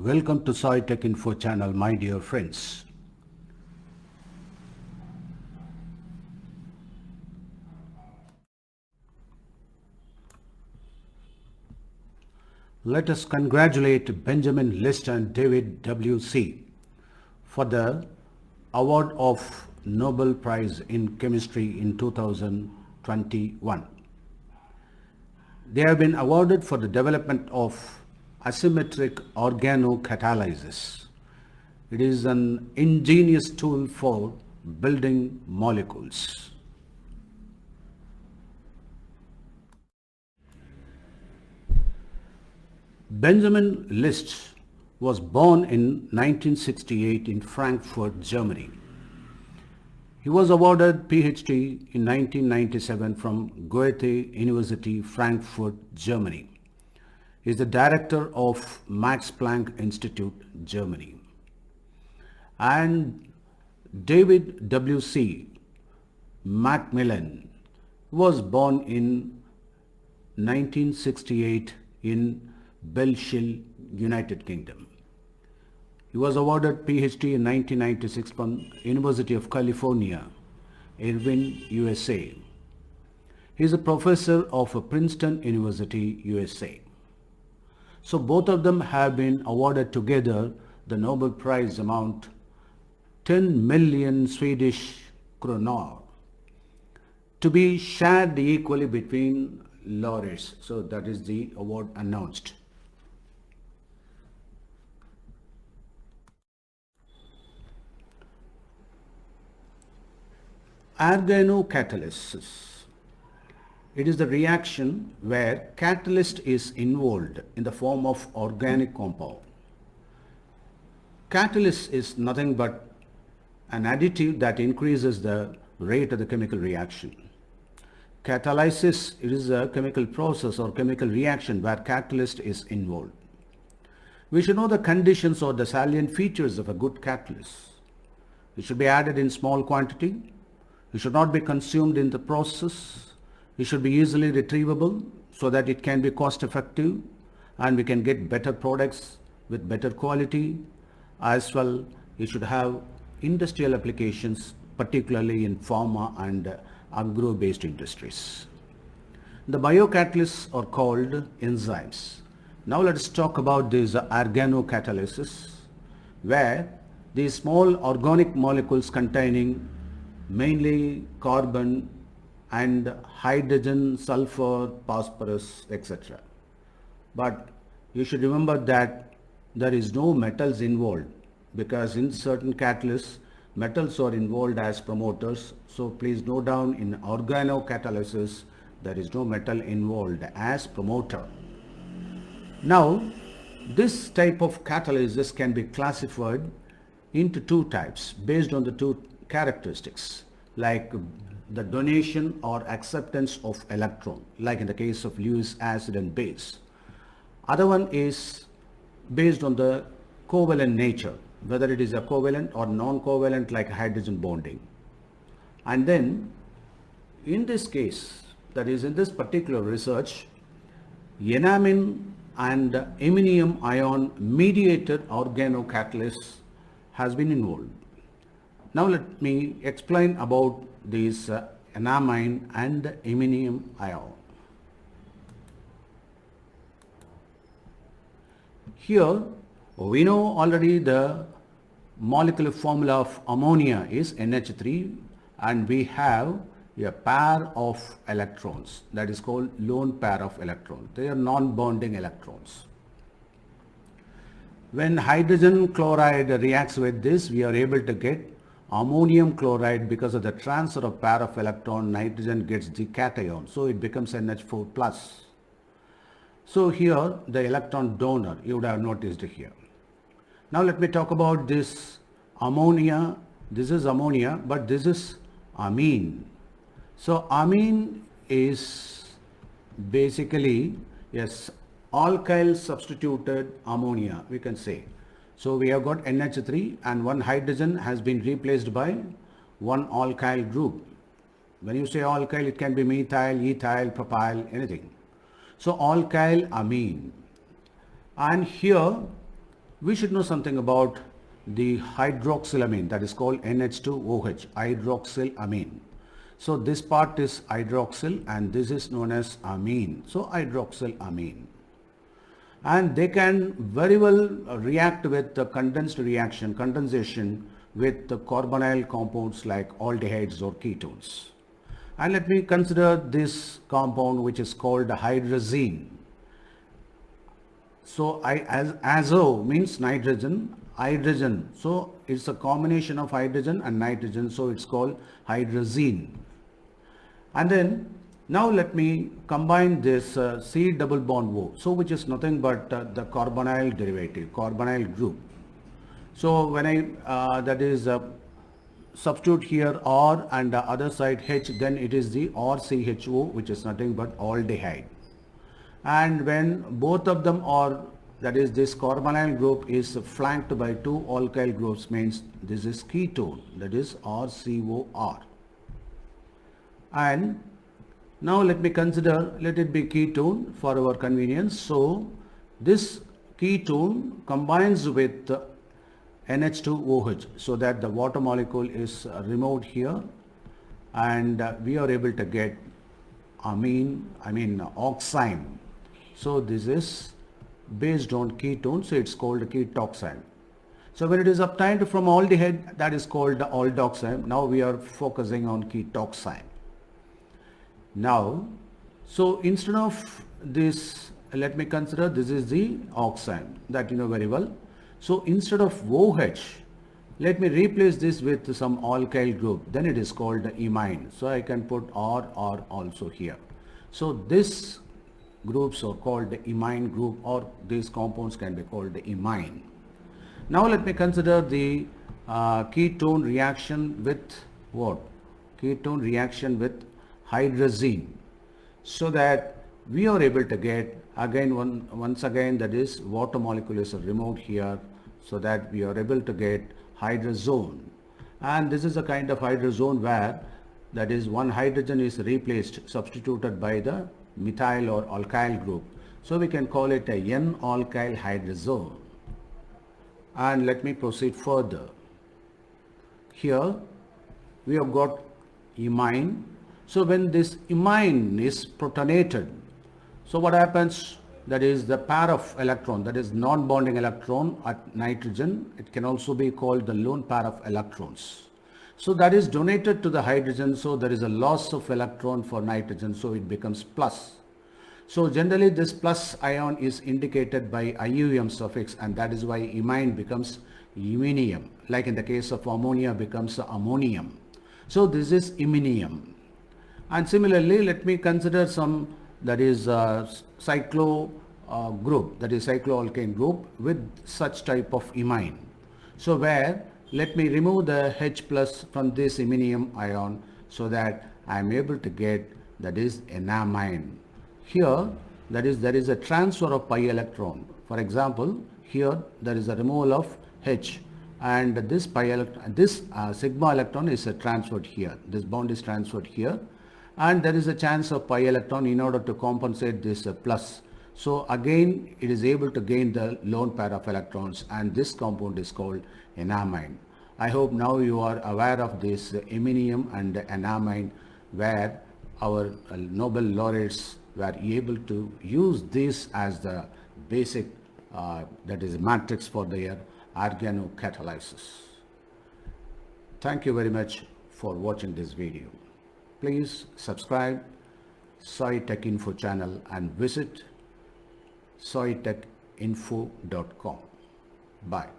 Welcome to SciTech Info channel, my dear friends. Let us congratulate Benjamin List and David W.C. for the award of Nobel Prize in Chemistry in 2021. They have been awarded for the development of asymmetric organocatalysis. It is an ingenious tool for building molecules. Benjamin List was born in 1968 in Frankfurt, Germany. He was awarded PhD in 1997 from Goethe University, Frankfurt, Germany. He is the director of Max Planck Institute, Germany. And David W.C. Macmillan was born in 1968 in Belshire, United Kingdom. He was awarded PhD in 1996 from University of California, Irvine, USA. He is a professor of Princeton University, USA. So both of them have been awarded together the Nobel Prize amount 10 million Swedish kronor to be shared equally between laureates. So that is the award announced. Organocatalysis. It is the reaction where catalyst is involved in the form of organic compound. Catalyst is nothing but an additive that increases the rate of the chemical reaction. Catalysis is a chemical process or chemical reaction where catalyst is involved. We should know the conditions or the salient features of a good catalyst. It should be added in small quantity. It should not be consumed in the process. It should be easily retrievable so that it can be cost effective and we can get better products with better quality. As well, it should have industrial applications, particularly in pharma and agro-based industries. The biocatalysts are called enzymes. Now let us talk about this organocatalysis, where these small organic molecules containing mainly carbon and hydrogen, sulfur, phosphorus, etc. But you should remember that there is no metals involved, because in certain catalysts metals are involved as promoters. So please note down, in organocatalysis there is no metal involved as promoter. Now this type of catalysis can be classified into two types based on the two characteristics, like the donation or acceptance of electron, like in the case of Lewis acid and base. Other one is based on the covalent nature, whether it is a covalent or non-covalent, like hydrogen bonding. And then in this case, that is in this particular research, enamine and iminium ion mediated organocatalysis has been involved. Now let me explain about these enamine and iminium ion. Here we know already the molecular formula of ammonia is NH3, and we have a pair of electrons that is called lone pair of electrons. They are non-bonding electrons. When hydrogen chloride reacts with this, we are able to get ammonium chloride. Because of the transfer of pair of electron, nitrogen gets the cation, so it becomes NH4 plus. So here the electron donor, you would have noticed here. Now let me talk about this ammonia. This is ammonia, but this is amine. So amine is basically, yes, alkyl substituted ammonia, we can say. So we have got NH3 and one hydrogen has been replaced by one alkyl group. When you say alkyl, it can be methyl, ethyl, propyl, anything. So alkyl amine. And here we should know something about the hydroxylamine, that is called NH2OH, hydroxylamine. So this part is hydroxyl and this is known as amine. So hydroxylamine. And they can very well react with the condensation with the carbonyl compounds like aldehydes or ketones. And let me consider this compound which is called hydrazine. So azo means nitrogen, hydrogen. So it's a combination of hydrogen and nitrogen. So it's called hydrazine. And then now let me combine this C double bond O. So which is nothing but the carbonyl derivative, carbonyl group. So when I substitute here R and the other side H, then it is the RCHO, which is nothing but aldehyde. And when both of them are, that is this carbonyl group is flanked by two alkyl groups, means this is ketone, that is RCOR. And now let me consider, let it be ketone for our convenience. So this ketone combines with NH2OH so that the water molecule is removed here, and we are able to get oxime. So this is based on ketone, so it's called ketoxime. So when it is obtained from aldehyde, that is called aldoxime. Now we are focusing on ketoxime. Now, so instead of this, let me consider this is the oxime that you know very well. So instead of OH, let me replace this with some alkyl group, then it is called the imine. So I can put RR also here. So this groups are called the imine group, or these compounds can be called the imine. Now let me consider the ketone reaction with what? Ketone reaction with hydrazine, so that we are able to get again once again, that is water molecule is removed here, so that we are able to get hydrazone. And this is a kind of hydrazone where, that is, one hydrogen is replaced, substituted by the methyl or alkyl group. So we can call it a N-alkyl hydrazone. And let me proceed further. Here we have got imine. So when this imine is protonated, so what happens, that is the pair of electron, that is non-bonding electron at nitrogen, it can also be called the lone pair of electrons. So that is donated to the hydrogen, so there is a loss of electron for nitrogen, so it becomes plus. So generally this plus ion is indicated by IUM suffix, and that is why imine becomes iminium, like in the case of ammonia becomes ammonium. So this is iminium. And similarly, let me consider some, that is cyclo group, that is cycloalkane group with such type of imine. So where, let me remove the H plus from this iminium ion, so that I am able to get, that is enamine. Here, that is, there is a transfer of pi electron. For example, here there is a removal of H, and this pi electron, this sigma electron is transferred here. This bond is transferred here, and there is a chance of pi electron in order to compensate this plus. So again, it is able to gain the lone pair of electrons, and this compound is called enamine. I hope now you are aware of this iminium and enamine, where our Nobel laureates were able to use this as the basic, that is matrix for their organocatalysis. Thank you very much for watching this video. Please subscribe Sai Tech Info channel and visit saitechinfo.com. Bye.